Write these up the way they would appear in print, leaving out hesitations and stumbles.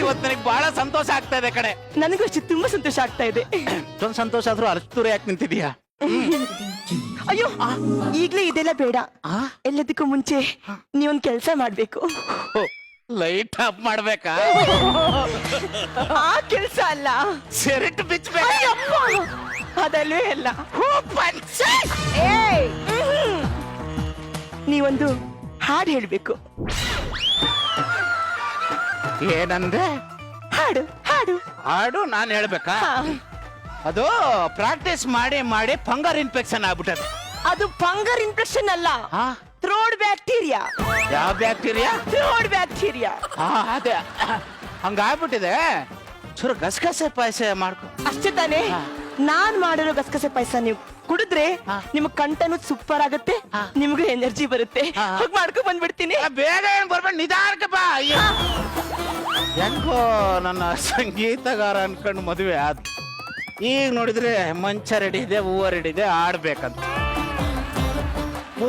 ಇವತ್ತು ನನಗೆ ಬಹಳ ಸಂತೋಷ ಆಗ್ತಾ ಇದೆ ಕಡೆ. ನನಗೂ ಅಷ್ಟೇ ತುಂಬಾ ಸಂತೋಷ ಆಗ್ತಾ ಇದೆ. ಇಷ್ಟೊಂದು ಸಂತೋಷ ಆದ್ರೂ ಅಷ್ಟು ದೂರ ಯಾಕೆ ನಿಂತಿದೀಯಾ? ಅಯ್ಯೋ ಈಗ್ಲೇ ಇದೆಲ್ಲ ಬೇಡ. ಎಲ್ಲದಕ್ಕೂ ಮುಂಚೆ ನೀವೊಂದ್ ಕೆಲ್ಸ ಮಾಡ್ಬೇಕು. ಲೈಟ್ ಆಫ್ ಮಾಡ್ಬೇಕಾ? ಆ ಕೆಲ್ಸ ಅಲ್ಲ, ಸೆರೆಟ್ ಬಿಚ್ಚಬೇಕು. ಅಯ್ಯಪ್ಪ, ಅದಲ್ವೇ ಅಲ್ಲ. ನೀವೊಂದು ಹಾಡು ಹೇಳ್ಬೇಕು. ಏನಂದ್ರೆ? ಹಾಡು ಹಾಡು ಹಾಡು ನಾನು ಹೇಳ್ಬೇಕಾ? ಅದು ಪ್ರಾಕ್ಟೀಸ್ ಮಾಡಿ ಮಾಡಿ ಫಂಗರ್ ಇನ್ಫೆಕ್ಷನ್ ಆಗ್ಬಿಟ್ಟದೆ. ಅದು ಫಂಗರ್ ಇನ್ಫೆಕ್ಷನ್ ಅಲ್ಲ, ಥ್ರೋಡ್ ಬ್ಯಾಕ್ಟೀರಿಯಾ. ಯಾವ ಬ್ಯಾಕ್ಟೀರಿಯಾ? ಥ್ರೋಡ್ ಬ್ಯಾಕ್ಟೀರಿಯಾ. ಅದೇ ಹಂಗಾಗ್ಬಿಟ್ಟಿದೆ. ಚೂರು ಗಸಗಸೆ ಪಾಯಸ ಮಾಡ್ಕೊ. ಅಷ್ಟೇ ತಾನೇ? ನಾನ್ ಮಾಡಿರೋ ಗಸಗಸೆ ಪಾಯಸ ನೀವು ಕುಡಿದ್ರೆ ನಿಮ್ ಕಂಠನು ಸೂಪರ್ ಆಗುತ್ತೆ, ನಿಮ್ಗೂ ಎನರ್ಜಿ ಬರುತ್ತೆ. ಹೋಗಿ ಮಾಡ್ಕೊ ಬಂದ್ಬಿಡ್ತೀನಿ. ಬೇಗ ಏನ್ ಬರ್ಬೇಡ, ನಿಧಾನಕ್ಕೆ ಬಾ. ಹೆಂಗೋ ನನ್ನ ಸಂಗೀತಗಾರ ಅನ್ಕೊಂಡು ಮದುವೆ ಆದ್. ಈಗ ನೋಡಿದ್ರೆ ಮಂಚ ರೆಡಿ ಇದೆ, ಹೂವ ರೆಡಿ ಇದೆ, ಆಡ್ಬೇಕಂತ. ಓ,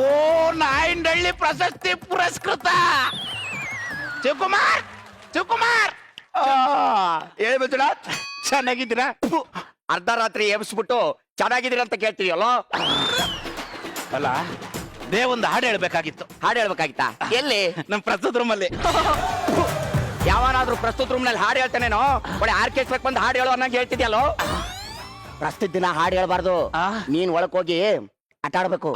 ನಾಯಿಂಡಳ್ಳಿ ಪ್ರಶಸ್ತಿ ಪುರಸ್ಕೃತ ಶಿವಕುಮಾರ್. ಶಿವಕುಮಾರ್ ಹೇಳಿ ಮಂಜುನಾಥ್, ಚೆನ್ನಾಗಿದ್ದೀರಾ? ಅರ್ಧ ರಾತ್ರಿ ಎಬ್ಸ್ಬಿಟ್ಟು ಚೆನ್ನಾಗಿದ್ದೀರ ಅಂತ ಕೇಳ್ತೀಯಲ್ಲ? ಅಲ್ಲ, ಒಂದು ಹಾಡು ಹೇಳ್ಬೇಕಾಗಿತ್ತು. ಹಾಡು ಹೇಳ್ಬೇಕಾಗಿತ್ತಾ? ಎಲ್ಲಿ? ನಮ್ ಪ್ರಸ್ತುತ ರೂಮಲ್ಲಿ. ಯಾವನಾದ್ರೂ ಪ್ರಸ್ತುತ ರೂಮ್ ನಲ್ಲಿ ಹಾಡು ಹೇಳ್ತಾನೇನೋ? ಒಳ್ಳೆ ಆರ್ಕೆಸ್ಟ್ರಾಕ್ ಬಂದು ಹಾಡು ಹೇಳೋ ಅನ್ನಂಗೆ ಹೇಳ್ತಿದ್ಯಲ್ಲೋ? ಪ್ರಸ್ತುತ ದಿನ ಹಾಡು ಹೇಳ್ಬಾರ್ದು, ನೀನ್ ಒಳಕ್ ಹೋಗಿ ಆಟ ಆಡ್ಬೇಕು.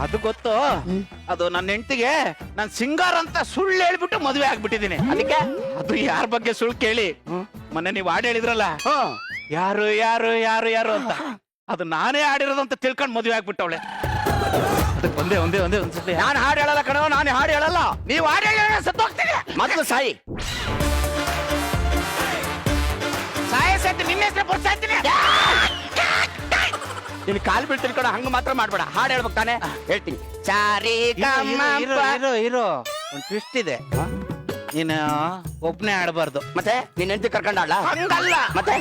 ಅದು ಗೊತ್ತು. ಅದು ನನ್ನ ಹೆಂಡತಿಗೆ ನಾನ್ ಸಿಂಗಾರ್ ಅಂತ ಸುಳ್ಳು ಹೇಳ್ಬಿಟ್ಟು ಮದುವೆ ಆಗ್ಬಿಟ್ಟಿದೀನಿ. ಅದಕ್ಕೆ ಅದು ಯಾರ ಬಗ್ಗೆ ಸುಳ್ಳು ಕೇಳಿ ಮೊನ್ನೆ ನೀವು ಹಾಡು ಹೇಳಿದ್ರಲ್ಲ, ಯಾರು ಯಾರು ಯಾರು ಯಾರು ಅಂತ, ಅದು ನಾನೇ ಆಡಿರೋದು ಅಂತ ತಿಳ್ಕೊಂಡು ಮದುವೆ ಆಗ್ಬಿಟ್ಟವಳೆ. ಒಂದೇ ಒಂದೇ ಒಂದೇ ಒಂದ್ಸತಿ ನಾನು ಹಾಡು ಹೇಳಲ್ಲ ಕಣೋ, ನಾನು ಹಾಡು ಹೇಳಲ್ಲ. ನೀವು ಹಾಡು ಹೇಳಿ ಸತ್ತು ಹೋಗ್ತೀನಿ. ಮೊದಲು ಸಾಯಿ ಸಾಯಸೈತಿ, ನಿನ್ನೆ ಹೆಸರು ಬರ್ಸಾಯ್ತೀನಿ. ನಿನ್ ಕಾಲ್ ಬೀಳ್ತೀನಿ ಕಣ, ಹಂಗ ಮಾತ್ರ ಮಾಡ್ಬೇಡ. ಹಾಡು ಹೇಳ್ಬೇಕು ತಾನೆ? ಹೇಳ್ತೀನಿ. ಚಾರಿ ಇರೋ ಒಂದು ಟ್ವಿಸ್ಟ್ ಇದೆ. ನೀನು ಒಬ್ನೇ ಆಡಬಾರ್ದು. ಮತ್ತೆ ನಿನ್ನ ಹೆಂಡತಿ ಕರ್ಕೊಂಡ ಆಡ್ಲಾ? ಹಂಗಲ್ಲ, ಮತ್ತೆ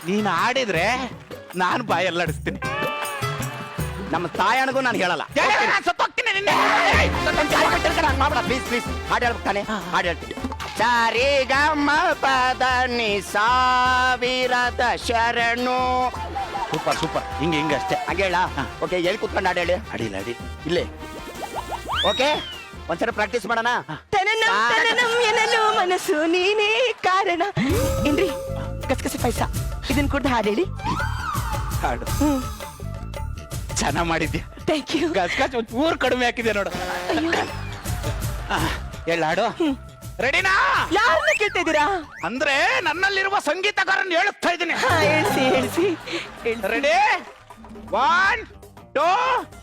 ನೀನು ಆಡಿದ್ರೆ ನಾನು ಬಾಯಲ್ಲಾಡಿಸ್ತೀನಿ. ನಮ್ಮ ತಾಯಣಗೂ ನಾನು ಹೇಳಲ್ಲ. ಸತ್ತೋಗ್ತೀನಿ ನಿನ್ನೆ. ಮಾಡ್ಬೇಡ ಪ್ಲೀಸ್ ಪ್ಲೀಸ್. ಹಾಡು ಹೇಳ್ಬೇಕು ತಾನೆ? ಹಾಡು ಹೇಳ್ತೀನಿ. ಚಾರಿ ಗಮ ಪದ ನಿ ಸಾವಿರದ ಶರಣು. Super super. ಹಿಂಗೆ ಹಿಂಗೆ ಅಷ್ಟೇ. ಹಂಗೆ ಹೇಳ? ಓಕೆ, ಎಲ್ಲಿ ಕುತ್ಕೊಂಡು ಹಾಡು ಹೇಳಿ? ಅಡಿಲ್ಲ ಅಡಿ ಇಲ್ಲೇ. ಓಕೆ, ಒಂದ್ಸಲ ಪ್ರಾಕ್ಟೀಸ್ ಮಾಡೋಣ. ತನನಂ ತನನಂ ಎನ್ನಲು ಮನಸ್ಸು ನೀನೇ ಕಾರಣ. ಏನ್ರಿ ಗಸಗಸೆ ಪಾಯಸ, ಇದನ್ ಕುಡ್ದು ಹಾಡು ಹೇಳಿ. ಹಾಡು ಚೆನ್ನಾಗ್ ಮಾಡಿದ್ಯಾ. Thank you. ಗಸಗಸೆ ಊರ್ ಕಡಿಮೆ ಹಾಕಿದ್ಯಾ ನೋಡು. ಹೇಳ ಹಾಡು. ರೆಡಿನಾ? ಯಾರನ್ನ ಕೇಳ್ತಾ ಇದ್ದೀರಾ? ಅಂದ್ರೆ ನನ್ನಲ್ಲಿರುವ ಸಂಗೀತಗಾರನ್ ಹೇಳುತ್ತಾ ಇದ್ದೀನಿ. ಹೇಳ್ಸಿ ಹೇಳ್ಸಿ. ರೆಡಿ? 1 2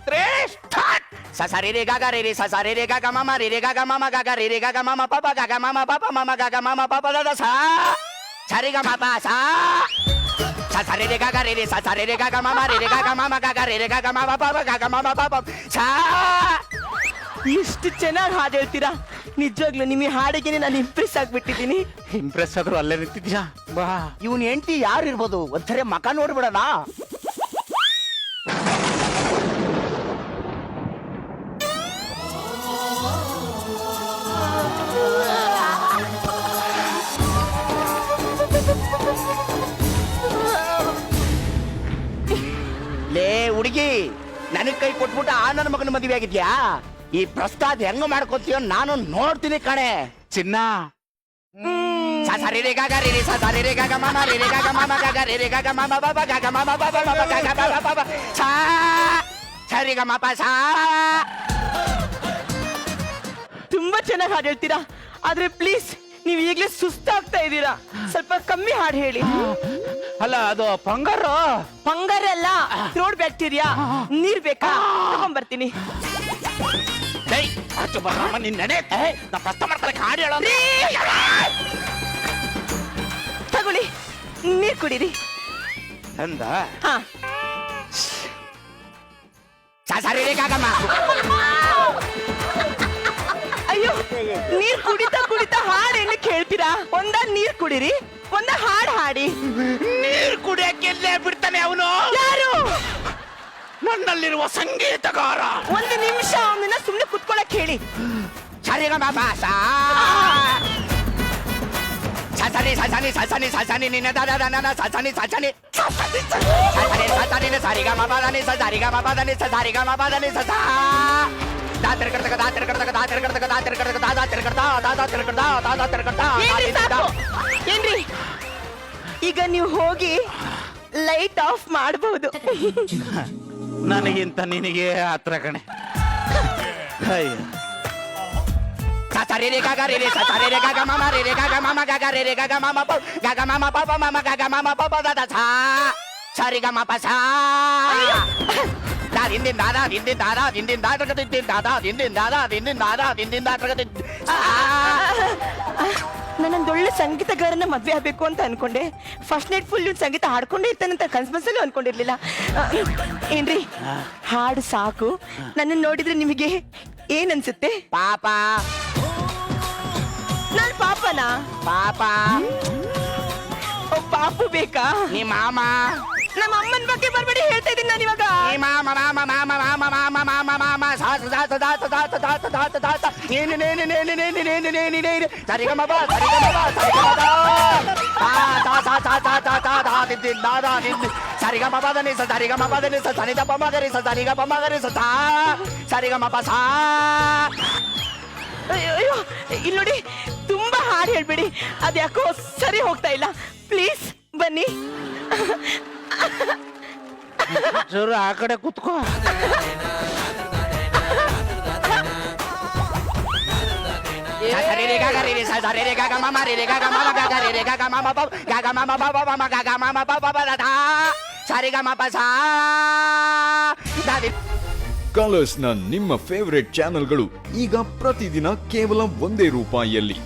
3 ಸ್ಟಾರ್ಟ್. ಸರಿ ರೇ ಗಾಗ ರೇ ರೇ ಸರಿ ರೇ ಗಾಗ ಮಾಮ ರೇ ರೇ ಗಾಗ ಮಾಮ ಗಾಗ ರೇ ರೇ ಗಾಗ ಮಾಮ ಪಾಪ ಗಾಗ ಮಾಮ ಪಾಪ ಮಾಮ ಗಾಗ ಮಾಮ ಪಾಪ ದಾದ ಸಾ ಸರಿ ಗ ಮಾಪ ಸಾ ಸರಿ ರೇ ಗಾಗ ರೇ ರೇ ಸರಿ ರೇ ಗಾಗ ಮಾಮ ರೇ ರೇ ಗಾಗ ಮಾಮ ಗಾಗ ರೇ ರೇ ಗಾಗ ಮಾಮ ಪಾಪ ಗಾಗ ಮಾಮ ಪಾಪ ಸಾ. ಎಷ್ಟು ಚೆನ್ನಾಗಿ ಹಾಡು ಹೇಳ್ತೀರಾ. ನಿಜವಾಗ್ಲೂ ನಿಮಗೆ ಹಾಡಿಗೆ ನಾನು ಇಂಪ್ರೆಸ್ ಆಗ್ಬಿಟ್ಟಿದ್ದೀನಿ. ಇಂಪ್ರೆಸ್ ಆದ್ರೂ ಅಲ್ಲೇ ನಿಂತಿದ್ಯಾ. ಬಾ. ಇವನ್ ಹೆಂಡತಿ ಯಾರು ಇರ್ಬೋದು? ಒಂದ್ಸರಿ ಮಕ ನೋಡ್ಬಿಡೋಣ. ಲೇ ಹುಡುಗಿ, ನನಗ್ ಕೈ ಕೊಟ್ಬಿಟ್ಟು ಆ ನನ್ನ ಮಗನ ಮದುವೆ ಆಗಿದ್ಯಾ? ಈ ಪ್ರಸ್ತಾದ ಹೆಂಗ ಮಾಡ್ಕೊತೀಯೋ ನಾನು ನೋಡ್ತೀನಿ ಕಣೆ. ಚಿನ್ನ ಸರಿ ರೇ ಗಾಗ ರೇ ರೇ ಸರಿ ರೇ ಗಾಗ ಮಾಮ ರೇ ರೇ ಗಾಗ ಮಾಮ ಗಾಗ ರೇ ರೇ ಗಾಗ ಮಾಮ ಬಾಬಾ ಗಾಗ ಮಾಮ ಬಾಬಾ ಬಾಬಾ ಗಾಗ ಬಾಬಾ ಬಾಬಾ ಸಾ ಸರಿ ಗ ಮಾಪ ಸಾ. ತುಂಬಾ ಚೆನ್ನಾಗಿ ಹಾಡು ಹೇಳ್ತೀರಾ. ಆದ್ರೆ ಪ್ಲೀಸ್, ನೀವು ಈಗಲೇ ಸುಸ್ತಾಗ್ತಾ ಇದ್ದೀರಾ. ಸ್ವಲ್ಪ ಕಮ್ಮಿ ಹಾಡು ಹೇಳಿ. ಅಲ್ಲ, ಅದು ಫಂಗರು. ಫಂಗರ್ ಅಲ್ಲ, ಥ್ರೋಡ್ ಬ್ಯಾಕ್ಟೀರಿಯಾ. ನೀರ್ ಬೇಕಾ? ತಗೊಂಡ್ಬರ್ತೀನಿ. ತಗೊಳ್ಳಿ, ನೀರ್ ಕುಡೀರಿ. ಅಂದ ಹಾ. ಸರಿ ರೇ ಗಾಗ ಮಾಮ. ಅಯ್ಯೋ, ನೀರ್ ಕುಡಿತಾ ಕುಡಿತಾ ಹಾಡೇನು ಕೇಳ್ತೀರಾ? ಒಂದ ನೀರ್ ಕುಡೀರಿ, ಒಂದ ಹಾಡು ಹಾಡಿ. ನೀರ್ ಕುಡಿಯಕ್ಕೆಲ್ಲೇ ಬಿಡ್ತಾನೆ ಅವನು. ಯಾರು? ನನ್ನಲ್ಲಿರುವ ಸಂಗೀತಗಾರ. ಒಂದು ನಿಮಿಷ ಅವನನ್ನ ಸುಮ್ನೆ ಕುತ್ಕೊಳಕ್ ಹೇಳಿ. ಸರಿ ಗ ಮಾಪ ಸಾ ಸಸನಿ ಸಸನಿ ಸಸನಿ ನಿನ್ನ ದಾದ ನನ್ನ ಸಸನಿ ಸಸನಿ ಸಸನಿ ಸಸನಿ ಸಾರಿಗ ಮಪದನಿ ಸಾರಿಗ ಮಪದನಿ ಸಾರಿಗ ಮಪದನಿ ಸಸ ದಾತರ ಕರ್ತಕ ದಾತರ ಕರ್ತಕ ದಾತರ ಕರ್ತಕ ದಾತರ ಕರ್ತಕ ದಾತರ ಕರ್ತ ದಾತರ ಕರ್ತ ದಾತರ ಕರ್ತ ಏನ್ರಿ ಸಾಕು? ಏನ್ರಿ ಈಗ ನೀವು ಹೋಗಿ ಲೈಟ್ ಆಫ್ ಮಾಡಬಹುದು. ನನಗಿಂತ ನಿನಗೆ ಹತ್ರ ಕಣೆ. ಅಯ್ಯೋ ಸಸರಿ ರೆ ಗಾಗ ರೆ ರೆ ಸಸರಿ ರೆ ಗಾಗ ಮಾಮ ರೆ ರೆ ಗಾಗ ಮಾಮ ಗಾಗ ರೆ ರೆ ಗಾಗ ಮಾಮ ಪ ಗಾಗ ಮಾಮ ಪಾಪ ಮಾಮ ಗಾಗ ಮಾಮ ಪಾಪ ದಾದ ಸಾ ಸರಿ ಗ ಮಾಪ ಸಾ ದಾ ದಿಂದಿನ್ ದಾದಾ ದಿಂದಿನ್ ದಾದಾ ದಿಂದಿನ್ ದಾದಾ ದಿಂದಿನ್ ದಾದಾ ದಿಂದಿನ್ ದಾದಾ ದಿಂದಿನ್ ದಾದಾ ದಿಂದಿನ್ ದಾದಾ ನಾನೊಂದು ಒಳ್ಳೆ ಸಂಗೀತಗಾರನ ಮದ್ವೆ ಆಗ್ಬೇಕು ಅಂತ ಅನ್ಕೊಂಡೆ. ಫಸ್ಟ್ ನೈಟ್ ಫುಲ್ ಇವ್ನು ಸಂಗೀತ ಹಾಡ್ಕೊಂಡೇ ಇರ್ತಾನಂತ ಕನ್ಸ್ಮನ್ಸಲ್ಲೂ ಅನ್ಕೊಂಡಿರ್ಲಿಲ್ಲ. ಏನ್ರಿ ಹಾಡು ಸಾಕು. ನನ್ನ ನೋಡಿದ್ರೆ ನಿಮಗೆ ಏನ್ ಅನ್ಸುತ್ತೆ? ಪಾಪ ನಾನು ಪಾಪನಾ? ಪಾಪ ಓ ಪಾಪು ಬೇಕಾ? ನೀ ಮಾಮ ನಮ್ಮ ಅಮ್ಮನ ಬಗ್ಗೆ ಬರ್ಬೇಡಿ ಹೇಳ್ತಾ ಇದೀನಿ ನಾನು ಇವಾಗ. ನೀ ಮಾಮ ಮಾಮ ಮಾಮ ಮಾಮ ಮಾಮ ಮಾಮ ಮಾಮ ಸಾಸ ಸಾಸ ದಾತ ದಾತ ದಾತ ದಾತ ದಾತ ನೇನು ನೇನು ನೇನು ನೇನು ನೇನು ನೇನು ನೇನು ಸರಿಗ ಮಬ ಸರಿಗ ಮಬ ಸರಿಗ ಮಬ ಆ ತಾ ತಾ ತಾ ತಾ ತಾ ತಾ ತಾ ದಿನ್ ದಾದಾ ದಿನ್ ಸರಿಗ ಮಬದನಿ ಸ ಸರಿಗ ಮಬದನಿ ಸ ಸನಿದ ಪಮಗರಿ ಸ ಸರಿಗ ಪಮಗರಿ ಸ ತಾ ಸರಿಗ ಮಪ ಸಾ. ಅಯ್ಯೋ ಇಲ್ಲಿ ನೋಡಿ, ತುಂಬಾ ಹಾಡು ಹೇಳ್ಬೇಡಿ, ಅದ್ಯಾಕೋ ಸರಿ ಹೋಗ್ತಾ ಇಲ್ಲ. ಪ್ಲೀಸ್ ಬನ್ನಿ. ಚೂರು ಆ ಕಡೆ ಕುತ್ಕೋ. ಸರಿ ರೆ ಗಾಗ ರೆ ರೆ ಸ ಸರಿ ರೆ ಗಾಗ ಮಾಮ ರೆ ರೆ ಗಾಗ ಮಾಮ ಗಾಗ ರೆ ರೆ ಗಾಗ ಮಾಮ ಪ ಗಾಗ ಮಾಮ ಪ ಪ ಮಾಮ ಗಾಗ ಮಾಮ ಪ ಪ ದಾದಾ ಸರಿಗ ಮಪ ಸಾ ದಾದಿ. ಕಲರ್ಸ್ನ ನಿಮ್ಮ ಫೇವರೆಟ್ ಚಾನೆಲ್ಗಳು ಈಗ ಪ್ರತಿದಿನ ಕೇವಲ ₹1 ರೂಪಾಯಿಯಲ್ಲಿ.